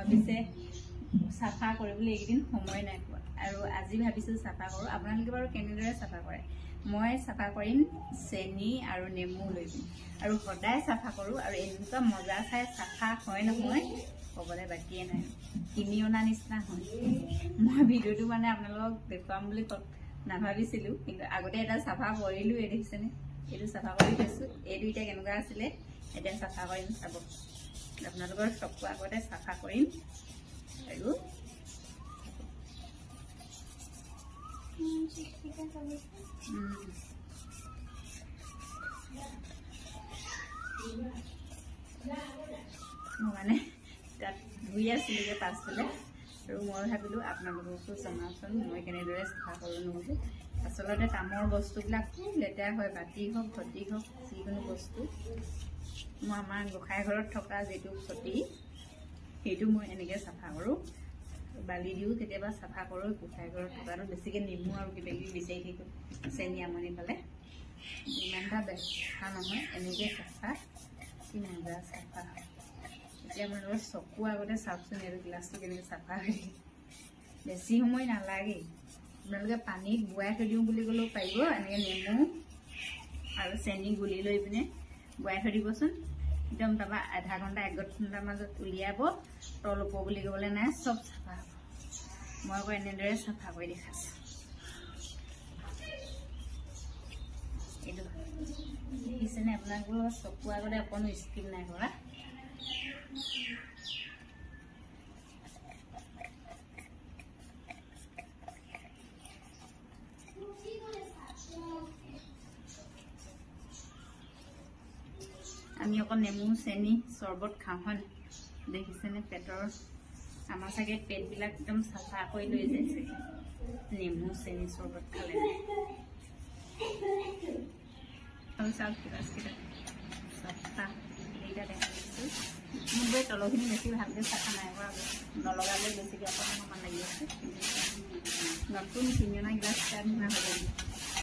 মই পিছে চাফা কৰিবলৈ এইকেইদিন সময় নাই পোৱা আৰু আজি ভাবিছোঁ চাফা কৰোঁ। আপোনালোকে বাৰু কেনেদৰে চাফা কৰে? মই চাফা কৰিম চেনি আৰু নেমু লৈ পিনি আৰু সদায় চাফা কৰোঁ আৰু এনেকুৱা মজা চাই চাফা হয় নহয় ক'বলৈ বাকীয়ে নাই, কিনি অনা নিচিনা হয়। মই ভিডিঅ'টো মানে আপোনালোকক দেখুৱাম বুলি নাভাবিছিলোঁ, কিন্তু আগতে এটা চাফা কৰিলোঁ। দেখিছেনে? এইটো চাফা কৰি থৈছোঁ। এইটো এতিয়া কেনেকুৱা আছিলে, এতিয়া চাফা কৰিম চাব। আপোনালোকৰ চকু আগতে চাফা কৰিম আৰু মই মানে তাত ধুই আছিলোঁ পাছফালে আৰু মই ভাবিলোঁ আপোনালোককো জনাওঁচোন মই কেনেদৰে চাফা কৰোঁ নহ'লে। আচলতে তামৰ বস্তুবিলাক খুব লেতেৰা হয়, বাতি হওক ঘটি হওক যিকোনো বস্তু। মই আমাৰ গোঁসাই ঘৰত থকা যিটো চতি সেইটো মই এনেকৈ চাফা কৰোঁ। বালি দিও কেতিয়াবা চাফা কৰোঁ। গোঁসাই ঘৰত থকাটো বেছিকৈ নেমু আৰু কিবা কিবি বিচাৰি থাকোঁ, চেনি আমনি পালে। ইমান এটা বেয়া নহয়, এনেকৈ চাফা কি মজা চাফা হয়। এতিয়া আপোনালোকৰ চকু আগতে চাওকচোন এইটো গিলাচটো কেনেকৈ চাফা হৈ থাকে। বেছি সময় নালাগেই। আপোনালোকে পানীত বোৱাই থৈ দিওঁ বুলি ক'লেও পাৰিব। এনেকৈ নেমু আৰু চেনি গুলি লৈ পিনে বোৱাই থৈ দিবচোন। একদম তাৰপৰা আধা ঘণ্টা 1 ঘণ্টাৰ মাজত উলিয়াব। তল ওপৰ বুলি ক'বলৈ নাই, চব চাফা হ'ব। মই আকৌ এনেদৰে চাফা কৰি দেখাইছোঁ। এইটো দেখিছেনে? আপোনালোকৰ চকু আগতে অকণো স্কিপ নাই কৰা। আমি অকল নেমু চেনি চৰ্বত খাওঁ হয় নাই? দেখিছেনে? পেটৰ আমাৰ চাগে পেটবিলাক একদম চাফা কৰি লৈ যায় চাগে নেমু চেনি চৰ্বত খালে। চাউল গিলাচকেইটা চাফা এইকেইটা দেখা দিছোঁ। মোৰ তলখিনি বেছি ভালকৈ চাফা নাই কৰা, নলগালে বেছিকৈ অকণমান লাগি আছে। নতুন কিনি অনা গিলাচ নিচিনা হৈ যাব।